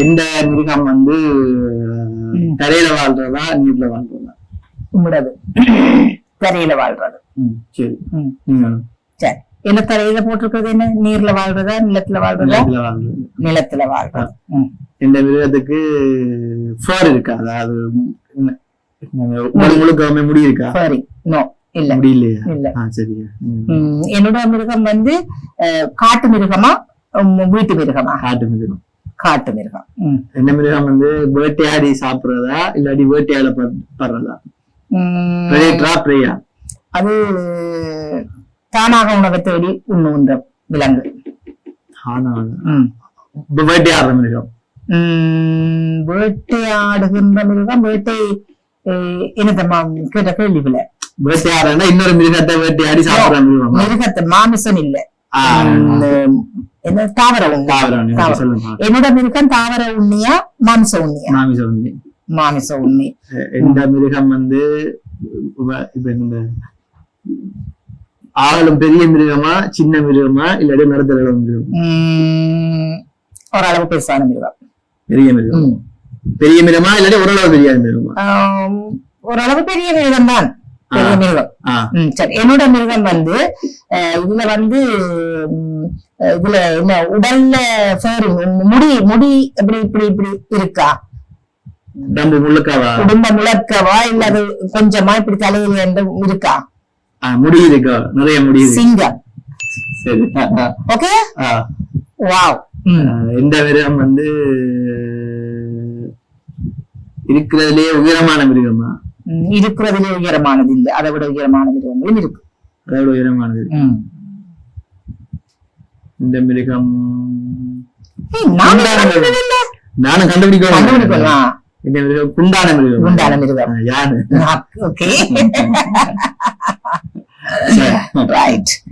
எந்த மிருகம் வந்து தரையில வாழ்றதா நீர்ல வாழ்றதா? உங்களது தரையில வாழ்றது. சரி. சரி, என்ன தரையில போட்டிருக்கிறது? என்ன நீர்ல வாழ்றதா நிலத்துல வாழ்றதா? நிலத்துல வாழ்றது. இந்த மிருகத்துக்கு ஃபர் இருக்கா? அதாவது முழுக்கமே முடி இருக்கா? சரி, நோ, இல்ல, முடியலையா? இல்ல. சரியா. என்னோட மிருகம் வந்து காட்டு மிருகமா வீட்டு மிருகமா? காட்டு மிருகம். காட்டு மிருகம். என்ன மிருகம் வந்து வேட்டையாடி சாப்பிடுறதா இல்லாட்டி வேட்டையாட படுறதா? அது தானாக உணவை தேடி உண்ணுகின்ற விலங்கு. வேட்டையாடுற மிருகம். வேட்டையாடுகின்ற மிருகம். வேட்டை என்னதம்மா கேட்ட கேள்விகள. வேட்டையாடுறா இன்னொரு மிருகத்தை வேட்டையாடி சாப்பிடுற மிருகம். மிருகத்தை மாமிசம் இல்ல, என்ன தாவர உண்ணி. என்னோட மிருகம் தாவர உண்ணியா மாமிச உண்ணியா? மாமிச உண்ணி. மாமிச உண்ணி. இந்த மிருகம் வந்து இப்ப இந்த ஆகலும் பெரிய மிருகமா சின்ன மிருகமா இல்லாட்டி நடுத்தர மிருகம்? ஓரளவு பெருசான மிருகம். பெரிய மிருகம். பெரிய மிருகமா இல்லாட்டி ஓரளவு பெரிய மிருகமா? ஓரளவு பெரிய மிருகம் தான். பெரிய மிருகம். சரி, என்னோட மிருகம் வந்து இதுல வந்து இதுல என்ன உடல்ல முடி முடி எப்படி இப்படி இப்படி இருக்கா? உடம்பு முழக்கவா இல்ல அது கொஞ்சமா இப்படி தலையில இருக்கா? முடி இருக்கா? நிறைய முடி. சிங்கம். சரி, ஓகே. வாவ். இந்த மிருகம் வந்து இருக்கிறதுலயே உயரமான மிருகமா? இருக்கிறதுலே உயரமானது இல்ல, அதை விட உயரமான மிருகங்களும் இருக்கு. அதை விட உயரமானது. இந்த மிருகம் நானும் கண்டுபிடிக்கலாம். இந்த மிருகம் குண்டான மிருகம். குண்டான மிருகம். யாரு? ஓகே.